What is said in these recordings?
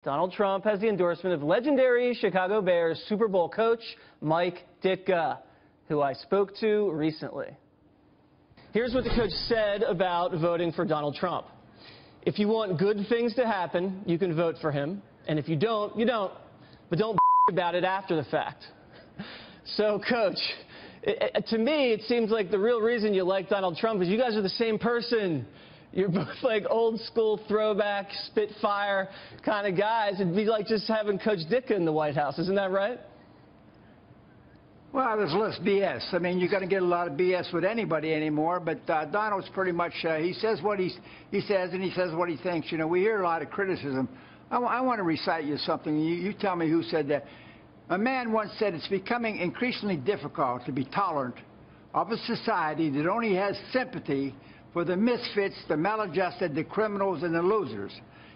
Donald Trump has the endorsement of legendary Chicago Bears Super Bowl coach Mike Ditka, who I spoke to recently. Here's what the coach said about voting for Donald Trump. If you want good things to happen, you can vote for him. And if you don't, you don't. But don't about it after the fact. So, Coach, to me, it seems like the real reason you like Donald Trump is you guys are the same person. You're both like old school throwback, spitfire kind of guys. It'd be like just having Coach Ditka in the White House. Isn't that right? Well, there's less BS. I mean, you're going to get a lot of BS with anybody anymore, but Donald's pretty much, he says what he says, and he says what he thinks. You know, we hear a lot of criticism. I want to recite you something. You tell me who said that. A man once said it's becoming increasingly difficult to be tolerant of a society that only has sympathy for the misfits, the maladjusted, the criminals, and the losers.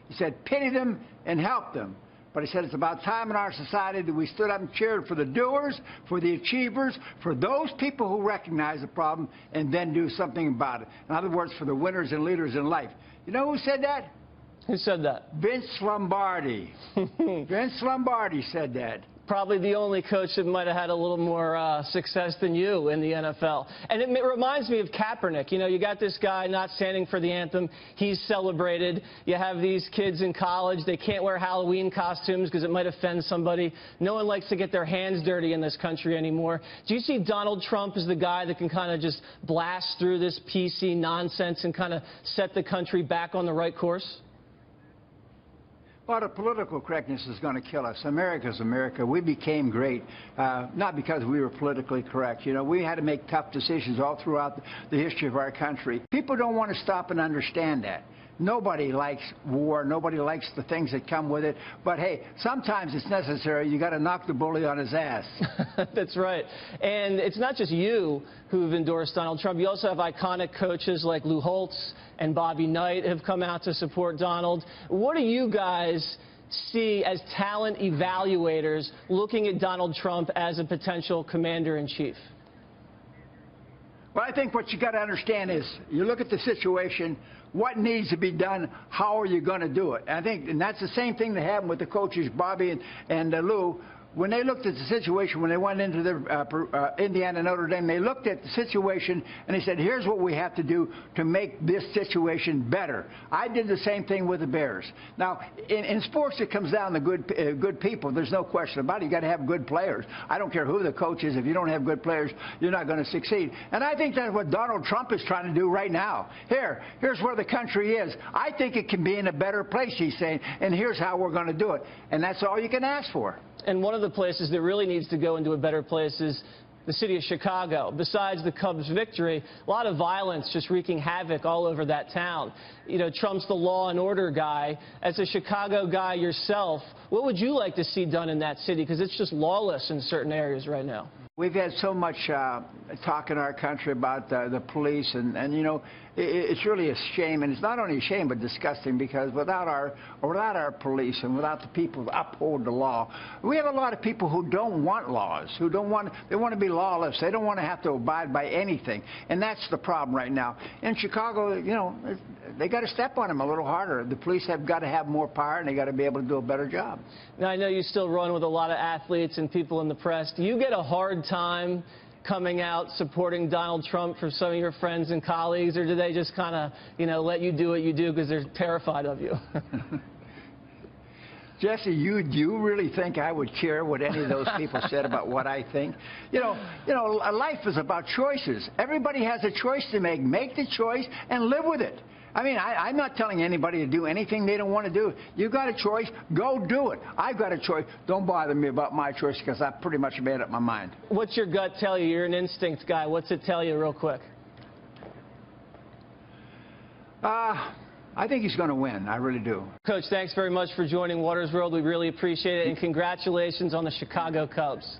He said, pity them and help them. But he said it's about time in our society that we stood up and cheered for the doers, for the achievers, for those people who recognize the problem and then do something about it. In other words, for the winners and leaders in life. You know who said that? Who said that? Vince Lombardi. Vince Lombardi said that. Probably the only coach that might have had a little more success than you in the NFL. And it reminds me of Kaepernick. You know, you got this guy not standing for the anthem. He's celebrated. You have these kids in college. They can't wear Halloween costumes because it might offend somebody. No one likes to get their hands dirty in this country anymore. Do you see Donald Trump as the guy that can kind of just blast through this PC nonsense and kind of set the country back on the right course? Well, the political correctness is going to kill us. America's America. We became great, not because we were politically correct. You know, we had to make tough decisions all throughout the history of our country. People don't want to stop and understand that. Nobody likes war. Nobody likes the things that come with it. But, hey, sometimes it's necessary. You got to knock the bully on his ass. That's right. And it's not just you who've endorsed Donald Trump. You also have iconic coaches like Lou Holtz and Bobby Knight have come out to support Donald. What do you guys see as talent evaluators looking at Donald Trump as a potential commander-in-chief? Well, I think what you got to understand is you look at the situation, what needs to be done, how are you going to do it? And that's the same thing that happened with the coaches, Bobby and Lou. When they looked at the situation, when they went into the Indiana Notre Dame, they looked at the situation and they said, here's what we have to do to make this situation better. I did the same thing with the Bears. Now, in sports, it comes down to good people. There's no question about it. You got to have good players. I don't care who the coach is. If you don't have good players, you're not going to succeed. And I think that's what Donald Trump is trying to do right now. Here's where the country is. I think it can be in a better place, he's saying, and here's how we're going to do it. And that's all you can ask for. And one of the places that really needs to go into a better place is the city of Chicago. Besides the Cubs' victory, a lot of violence just wreaking havoc all over that town. You know, Trump's the law and order guy. As a Chicago guy yourself, what would you like to see done in that city? Because it's just lawless in certain areas right now. We've had so much talk in our country about the police, and you know, it's really a shame, and it's not only a shame but disgusting, because without our police and without the people who uphold the law, we have a lot of people who don't want laws, they want to be lawless. They don't want to have to abide by anything, and that's the problem right now. In Chicago, you know, they got to step on them a little harder. The police have got to have more power, and they got to be able to do a better job. Now, I know you still run with a lot of athletes and people in the press. Do you get a hard time coming out supporting Donald Trump for some of your friends and colleagues, or do they just kind of, you know, let you do what you do because they're terrified of you? Jesse, do you really think I would care what any of those people said about what I think? You know, life is about choices. Everybody has a choice to make. Make the choice and live with it. I mean, I'm not telling anybody to do anything they don't want to do. You've got a choice. Go do it. I've got a choice. Don't bother me about my choice, because I've pretty much made up my mind. What's your gut tell you? You're an instinct guy. What's it tell you real quick? I think he's going to win. I really do. Coach, thanks very much for joining Waters World. We really appreciate it, and congratulations on the Chicago Cubs.